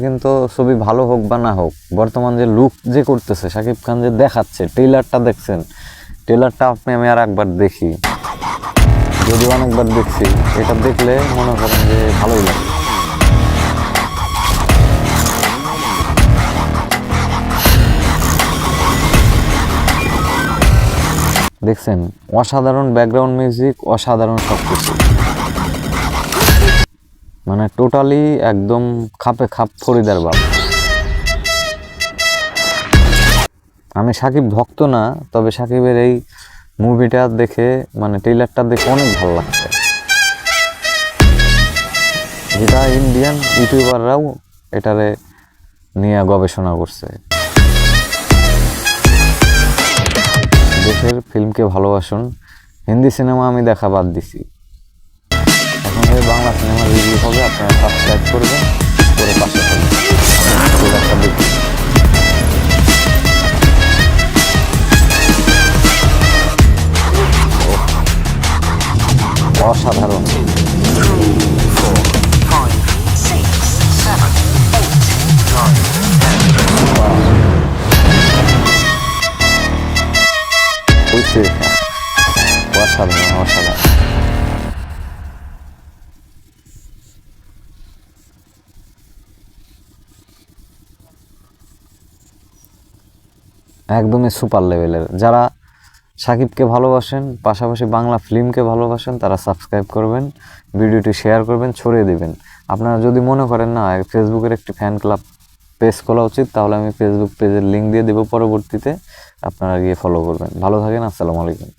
কিন্তু ছবি ভালো হোক বা না হোক, বর্তমান যে লুক যে করতেছে শাকিব খান, যে দেখাচ্ছে, ট্রেলারটা দেখছেন, ট্রেলারটা আমি আর একবার দেখি, যদিও অনেকবার দেখছি, এটা দেখলে মনে করেন যে ভালোই লাগে। দেখছেন, অসাধারণ ব্যাকগ্রাউন্ড মিউজিক, অসাধারণ সব কিছু, মানে টোটালি একদম খাপে খাপ ফরিদার বাপ। আমি সাকিব ভক্ত না, তবে সাকিবের এই মুভিটা দেখে, মানে ট্রেলারটা দেখে অনেক ভালো লাগছে, যেটা ইন্ডিয়ান ইউটিউবাররাও এটারে নিয়ে গবেষণা করছে। দেশের ফিল্মকে ভালোবাসুন। হিন্দি সিনেমা আমি দেখা বাদ দিছি, এখন বাংলা সিনেমা রিভিউ হবে, আপনারা সাবস্ক্রাইব করবেন, করে পাশে থাকবেন। ট্রেলারটা দেখি। অসাধারণ। অসাধারণ অসাধারণ। একদমই সুপার লেভেলের। যারা সাকিবকে ভালোবাসেন, পাশাপাশি বাংলা ফিল্মকে ভালোবাসেন, তারা সাবস্ক্রাইব করবেন, ভিডিওটি শেয়ার করবেন, ছড়িয়ে দিবেন। আপনারা যদি মনে করেন না ফেসবুকের একটি ফ্যান ক্লাব পেজ খোলা উচিত, তাহলে আমি ফেসবুক পেজের লিঙ্ক দিয়ে দেবো পরবর্তীতে, আপনারা গিয়ে ফলো করবেন। ভালো থাকেন, আসসালামু আলাইকুম।